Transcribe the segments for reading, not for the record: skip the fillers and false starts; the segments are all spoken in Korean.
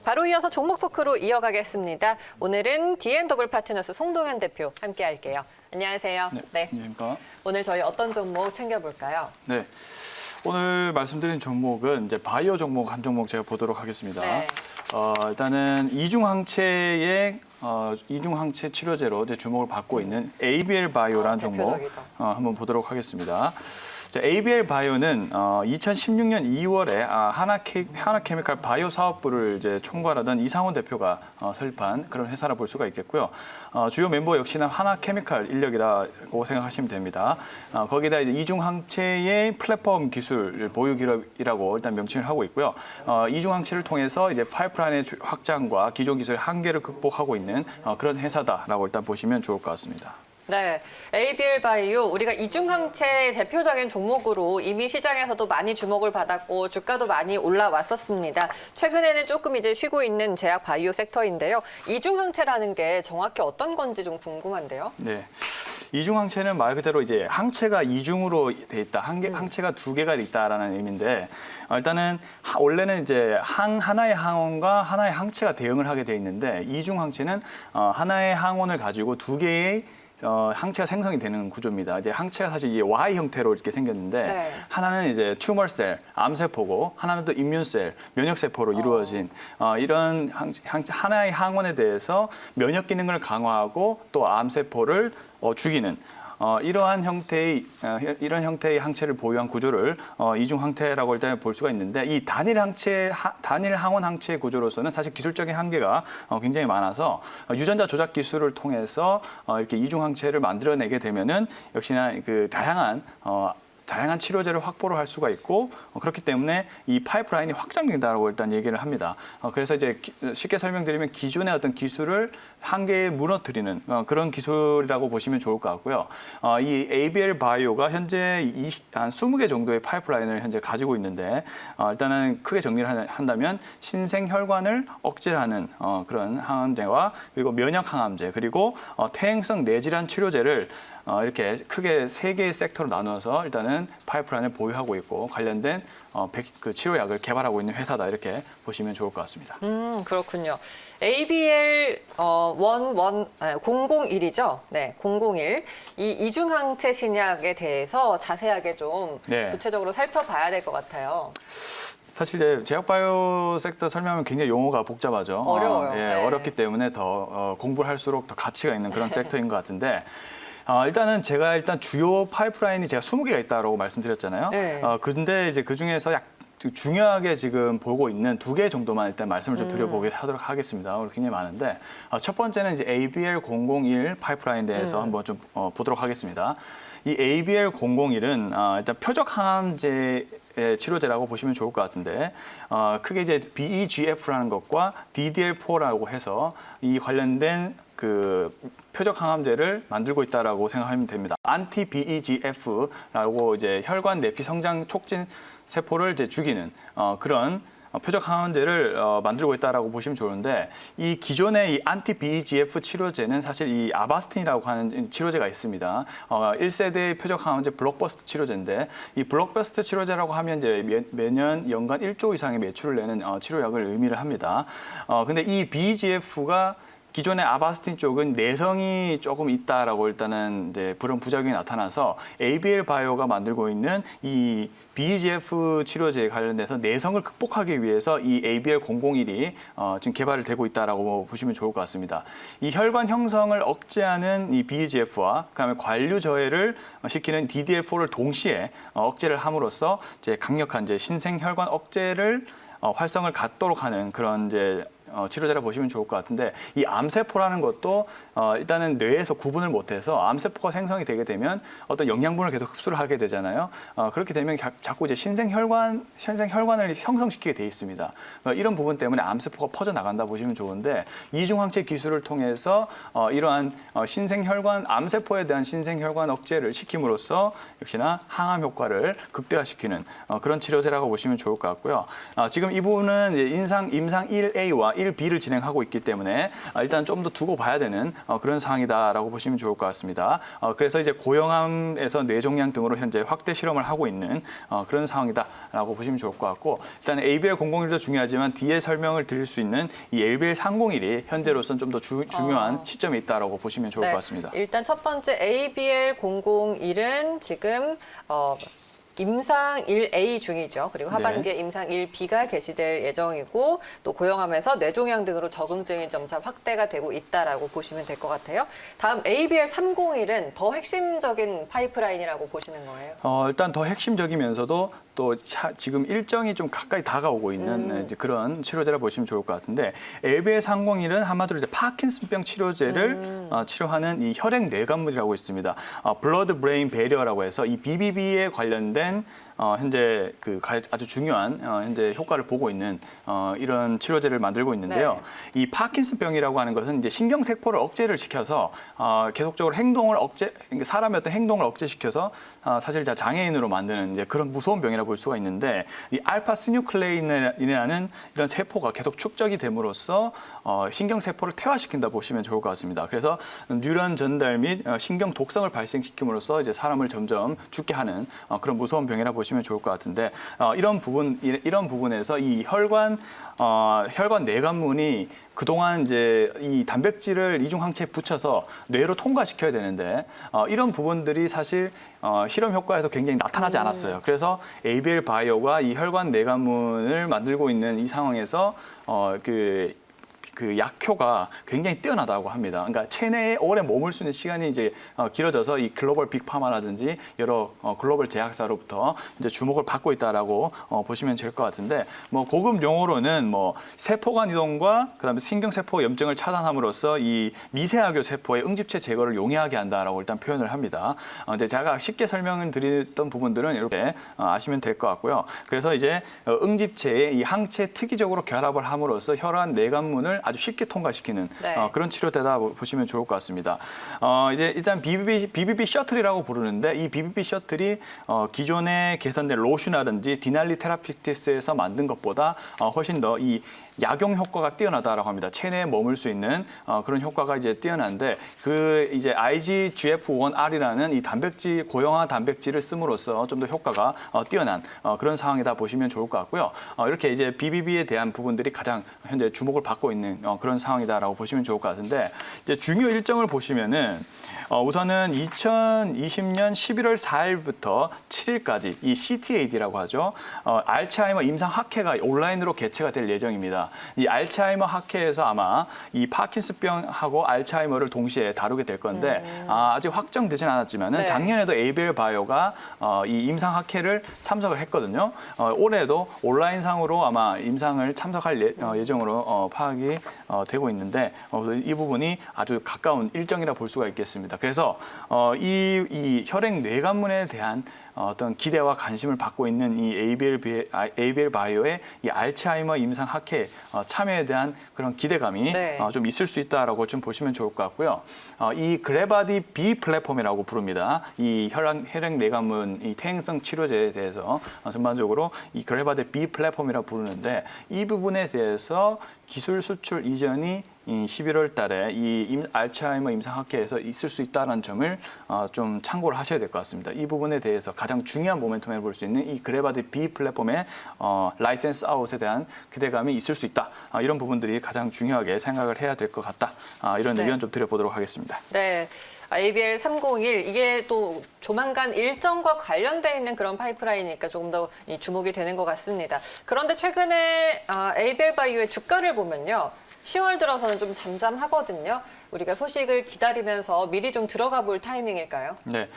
바로 이어서 종목 토크로 이어가겠습니다. 오늘은 D&W 파트너스 송동현 대표 함께 할게요. 안녕하세요. 네. 안녕하십니까. 오늘 저희 어떤 종목 챙겨볼까요? 네. 오늘 말씀드린 종목은 이제 바이오 종목 한 종목 제가 보도록 하겠습니다. 네. 일단은 이중항체의 이중항체 치료제로 이제 주목을 받고 있는 ABL 바이오라는 종목 대표적이죠. 한번 보도록 하겠습니다. 자, ABL 바이오는 2016년 2월에 하나케미칼 바이오 사업부를 이제 총괄하던 이상훈 대표가 설립한 그런 회사라 볼 수가 있겠고요. 주요 mem버 역시나 하나케미칼 인력이라고 생각하시면 됩니다. 거기다 이제 이중항체의 플랫폼 기술 보유 기업이라고 일단 명칭을 하고 있고요. 이중항체를 통해서 이제 파이프라인의 확장과 기존 기술의 한계를 극복하고 있는 그런 회사다라고 일단 보시면 좋을 것 같습니다. 네, ABL 바이오 우리가 이중항체 대표적인 종목으로 이미 시장에서도 많이 주목을 받았고 주가도 많이 올라왔었습니다. 최근에는 조금 이제 쉬고 있는 제약 바이오 섹터인데요. 이중항체라는 게 정확히 어떤 건지 좀 궁금한데요. 네. 이중항체는 말 그대로 이제 항체가 이중으로 돼 있다, 항체가 두 개가 있다라는 의미인데 일단은 원래는 이제 하나의 항원과 하나의 항체가 대응을 하게 돼 있는데 이중항체는 하나의 항원을 가지고 두 개의 항체가 생성이 되는 구조입니다. 이제 항체가 사실 이게 Y 형태로 이렇게 생겼는데 네. 하나는 이제 튜머셀, 암세포고 하나는 또 임mun셀, 면역세포로 이루어진 이런 하나의 항원에 대해서 면역 기능을 강화하고 또 암세포를 죽이는 이런 형태의 항체를 보유한 구조를 이중 항체라고 일단 볼 수가 있는데 이 단일 항원 항체 구조로서는 사실 기술적인 한계가 굉장히 많아서 유전자 조작 기술을 통해서 이렇게 이중 항체를 만들어내게 되면은 역시나 그 다양한 치료제를 확보를 할 수가 있고 그렇기 때문에 이 파이프라인이 확장된다고 일단 얘기를 합니다. 그래서 이제 쉽게 설명드리면 기존의 어떤 기술을 한계에 무너뜨리는 그런 기술이라고 보시면 좋을 것 같고요. 이 ABL 바이오가 현재 한 20개 정도의 파이프라인을 현재 가지고 있는데 일단은 크게 정리를 한다면 신생혈관을 억제하는 그런 항암제와 그리고 면역 항암제 그리고 퇴행성 뇌질환 치료제를 이렇게 크게 3개의 섹터로 나누어서 일단은 파이프라인을 보유하고 있고 관련된 그 치료약을 개발하고 있는 회사다 이렇게 보시면 좋을 것 같습니다. 그렇군요. ABL 001이죠. 네, 001. 이 이중항체 신약에 대해서 자세하게 좀 네. 구체적으로 살펴봐야 될 것 같아요. 사실 이제 제약바이오 섹터 설명하면 굉장히 용어가 복잡하죠. 어려워요. 네. 어렵기 때문에 더 공부를 할수록 더 가치가 있는 그런 섹터인 것 같은데 일단은 제가 주요 파이프라인이 제가 20개가 있다고 말씀드렸잖아요. 네. 근데 이제 그 중에서 중요하게 지금 보고 있는 2개 정도만 일단 말씀을 좀 드려보게 하도록 하겠습니다. 오늘 굉장히 많은데 첫 번째는 이제 ABL 001 파이프라인에 대해서 한번 좀 보도록 하겠습니다. 이 ABL 001은 일단 표적 항암제 치료제라고 보시면 좋을 것 같은데 크게 이제 BEGF라는 것과 DDL4라고 해서 이 관련된 그 표적 항암제를 만들고 있다라고 생각하면 됩니다. 안티 BEGF라고 이제 혈관 내피 성장 촉진 세포를 이제 죽이는 그런 표적 항암제를 만들고 있다라고 보시면 좋은데 이 기존의 이 안티 BEGF 치료제는 사실 이 아바스틴이라고 하는 치료제가 있습니다. 1세대 표적 항암제 블록버스터 치료제인데 이 블록버스터 치료제라고 하면 이제 매년 연간 1조 이상의 매출을 내는 치료약을 의미를 합니다. 근데 이 BEGF가 기존의 아바스틴 쪽은 내성이 조금 있다라고 일단은 이제 그런 부작용이 나타나서 ABL 바이오가 만들고 있는 이 BEGF 치료제에 관련돼서 내성을 극복하기 위해서 이 ABL 001이 지금 개발을 되고 있다라고 보시면 좋을 것 같습니다. 이 혈관 형성을 억제하는 이 BEGF와 그다음에 관류 저해를 시키는 DDL4를 동시에 억제를 함으로써 이제 강력한 이제 신생 혈관 억제를 활성을 갖도록 하는 그런 이제 치료제라 보시면 좋을 것 같은데 이 암세포라는 것도 일단은 뇌에서 구분을 못해서 암세포가 생성이 되게 되면 어떤 영양분을 계속 흡수를 하게 되잖아요. 그렇게 되면 자꾸 이제 신생혈관을 형성시키게 돼 있습니다. 이런 부분 때문에 암세포가 퍼져나간다 보시면 좋은데 이중항체 기술을 통해서 이러한 신생혈관 암세포에 대한 신생혈관 억제를 시킴으로써 역시나 항암 효과를 극대화시키는 그런 치료제라고 보시면 좋을 것 같고요. 지금 이 부분은 임상 1A와 1B를 진행하고 있기 때문에 일단 좀 더 두고 봐야 되는 그런 상황이다라고 보시면 좋을 것 같습니다. 그래서 이제 고영암에서 뇌종양 등으로 현재 확대 실험을 하고 있는 그런 상황이다라고 보시면 좋을 것 같고, 일단 ABL001도 중요하지만 뒤에 설명을 드릴 수 있는 이 ABL301이 현재로서는 좀 더 중요한 시점에 있다라고 보시면 좋을 것 같습니다. 일단 첫 번째 ABL001은 지금 임상 1A 중이죠. 그리고 하반기에 임상 1B가 개시될 예정이고, 또 고영암에서 뇌종양 등으로 적응증이 점차 확대가 되고 있다라고 보시면 될 것 같아요. 다음 ABL301은 더 핵심적인 파이프라인이라고 보시는 거예요? 일단 더 핵심적이면서도 또 지금 일정이 좀 가까이 다가오고 있는 이제 그런 치료제라 보시면 좋을 것 같은데, ABL301은 한마디로 이제 파킨슨병 치료제를 치료하는 이 혈액 뇌관물이라고 있습니다. 블러드 브레인 베리어라고 해서 이 BBB에 관련된 현재 아주 중요한 현재 효과를 보고 있는 이런 치료제를 만들고 있는데요. 이 파킨슨병이라고 하는 것은 이제 신경세포를 억제를 시켜서 계속적으로 사람의 어떤 행동을 억제시켜서 사실 장애인으로 만드는 이제 그런 무서운 병이라고 볼 수가 있는데, 이 알파 시뉴클레인이라는 이런 세포가 계속 축적이 됨으로써 신경세포를 퇴화시킨다 보시면 좋을 것 같습니다. 그래서 뉴런 전달 및 신경 독성을 발생시킴으로써 이제 사람을 점점 죽게 하는 그런 무서운 병이라 보시면 좋을 것 같은데, 이런 부분에서 이 혈관 뇌관문이 그동안 이제 이 단백질을 이중항체에 붙여서 뇌로 통과시켜야 되는데, 이런 부분들이 사실 실험 효과에서 굉장히 나타나지 않았어요. 그래서 ABL 바이오가 이 혈관 뇌관문을 만들고 있는 이 상황에서 그 약효가 굉장히 뛰어나다고 합니다. 그러니까 체내에 오래 머물 수 있는 시간이 이제 길어져서 이 글로벌 빅파마라든지 여러 글로벌 제약사로부터 이제 주목을 받고 있다라고 보시면 될 것 같은데, 뭐 고급 용어로는 뭐 세포간 이동과 그다음에 신경세포 염증을 차단함으로써 이 미세하교 세포의 응집체 제거를 용이하게 한다라고 일단 표현을 합니다. 근데 제가 쉽게 설명을 드렸던 부분들은 이렇게 아시면 될 것 같고요. 그래서 이제 응집체의 이 항체 특이적으로 결합을 함으로써 혈관 뇌관문을 아주 쉽게 통과시키는 그런 치료제다 보시면 좋을 것 같습니다. 이제 일단 BBB 셔틀이라고 부르는데, 이 BBB 셔틀이 기존에 개선된 로슈라든지 디날리 테라피틱스에서 만든 것보다 훨씬 더 이 약용 효과가 뛰어나다라고 합니다. 체내에 머물 수 있는 그런 효과가 이제 뛰어난데, 그 이제 IGGF-1R이라는 이 고형화 단백질을 씀으로써 좀 더 효과가 뛰어난 그런 상황이다 보시면 좋을 것 같고요. 이렇게 이제 BBB에 대한 부분들이 가장 현재 주목을 받고 있는 그런 상황이다라고 보시면 좋을 것 같은데, 이제 중요 일정을 보시면은 우선은 2020년 11월 4일부터 7일까지 이 CTAD라고 하죠. 알츠하이머 임상 학회가 온라인으로 개최가 될 예정입니다. 이 알츠하이머 학회에서 아마 이 파킨슨병하고 알츠하이머를 동시에 다루게 될 건데, 아직 확정되진 않았지만은 작년에도 ABL 바이오가 이 임상 학회를 참석을 했거든요. 올해도 온라인상으로 아마 임상을 참석할 예정으로 파악이 되고 있는데, 이 부분이 아주 가까운 일정이라 볼 수가 있겠습니다. 그래서 이 혈액 뇌관문에 대한 어떤 기대와 관심을 받고 있는 이 ABL 바이오의 이 알츠하이머 임상 학회 참여에 대한 그런 기대감이 좀 있을 수 있다라고 좀 보시면 좋을 것 같고요. 이 그래바디 B 플랫폼이라고 부릅니다. 이 혈액 뇌관문 이 퇴행성 치료제에 대해서 전반적으로 이 그래바디 B 플랫폼이라고 부르는데, 이 부분에 대해서 기술 수출 이전이 11월 달에 이 알츠하이머 임상학회에서 있을 수 있다는 점을 좀 참고를 하셔야 될 것 같습니다. 이 부분에 대해서 가장 중요한 모멘텀을 볼 수 있는 이 그래바디 B 플랫폼의 라이센스 아웃에 대한 기대감이 있을 수 있다. 이런 부분들이 가장 중요하게 생각을 해야 될 것 같다. 이런 의견 좀 드려보도록 하겠습니다. 네. ABL301 이게 또 조만간 일정과 관련돼 있는 그런 파이프라인이니까 조금 더 주목이 되는 것 같습니다. 그런데 최근에 ABL 바이오의 주가를 보면요. 10월 들어서는 좀 잠잠하거든요. 우리가 소식을 기다리면서 미리 좀 들어가 볼 타이밍일까요? 네.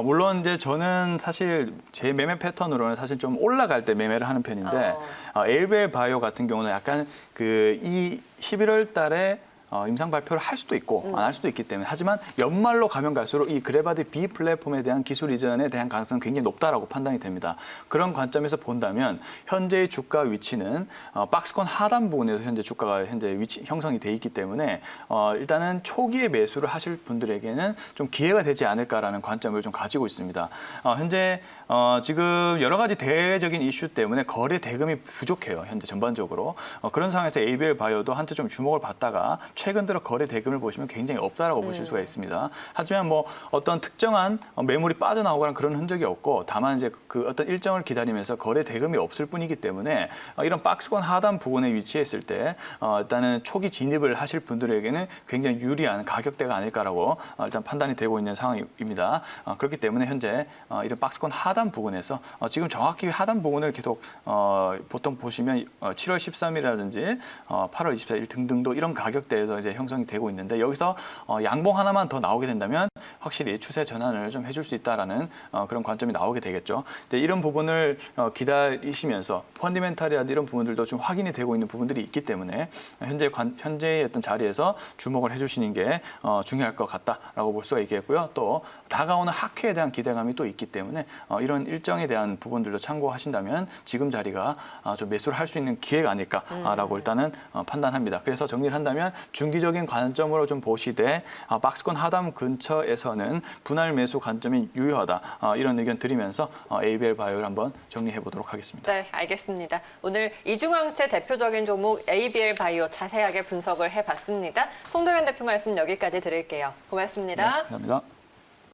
물론 이제 저는 사실 제 매매 패턴으로는 사실 좀 올라갈 때 매매를 하는 편인데, ABL 바이오 같은 경우는 약간 이 11월 달에 임상 발표를 할 수도 있고 안 할 수도 있기 때문에, 하지만 연말로 가면 갈수록 이 그래바디 B 플랫폼에 대한 기술 이전에 대한 가능성은 굉장히 높다라고 판단이 됩니다. 그런 관점에서 본다면 현재의 주가 위치는 박스권 하단 부분에서 현재 주가가 형성이 돼 있기 때문에 일단은 초기에 매수를 하실 분들에게는 좀 기회가 되지 않을까라는 관점을 좀 가지고 있습니다. 현재 지금 여러 가지 대외적인 이슈 때문에 거래 대금이 부족해요. 현재 전반적으로. 그런 상황에서 ABL 바이오도 한때 좀 주목을 받다가 최근 들어 거래 대금을 보시면 굉장히 없다라고 보실 수가 있습니다. 하지만 뭐 어떤 특정한 매물이 빠져나오거나 그런 흔적이 없고 다만 이제 그 어떤 일정을 기다리면서 거래 대금이 없을 뿐이기 때문에 이런 박스권 하단 부분에 위치했을 때 일단은 초기 진입을 하실 분들에게는 굉장히 유리한 가격대가 아닐까라고 일단 판단이 되고 있는 상황입니다. 그렇기 때문에 현재 이런 박스권 하단 부분에서 지금 정확히 하단 부분을 계속 보통 보시면 7월 13일이라든지 8월 24일 등등도 이런 가격대에서 이제 형성이 되고 있는데 여기서 양봉 하나만 더 나오게 된다면 확실히 추세 전환을 좀 해줄 수 있다라는 그런 관점이 나오게 되겠죠. 이런 부분을 기다리시면서 펀디멘탈이라든지 이런 부분들도 좀 확인이 되고 있는 부분들이 있기 때문에 현재의 어떤 자리에서 주목을 해주시는 게 중요할 것 같다라고 볼 수가 있겠고요. 또 다가오는 학회에 대한 기대감이 또 있기 때문에 이런 일정에 대한 부분들도 참고하신다면 지금 자리가 좀 매수를 할 수 있는 기회가 아닐까라고 일단은 판단합니다. 그래서 정리를 한다면 중기적인 관점으로 좀 보시되 박스권 하단 근처에서는 분할 매수 관점이 유효하다 이런 의견 드리면서 ABL 바이오를 한번 정리해 보도록 하겠습니다. 네, 알겠습니다. 오늘 이중항체 대표적인 종목 ABL 바이오 자세하게 분석을 해봤습니다. 송도현 대표 말씀 여기까지 드릴게요. 고맙습니다. 네, 감사합니다.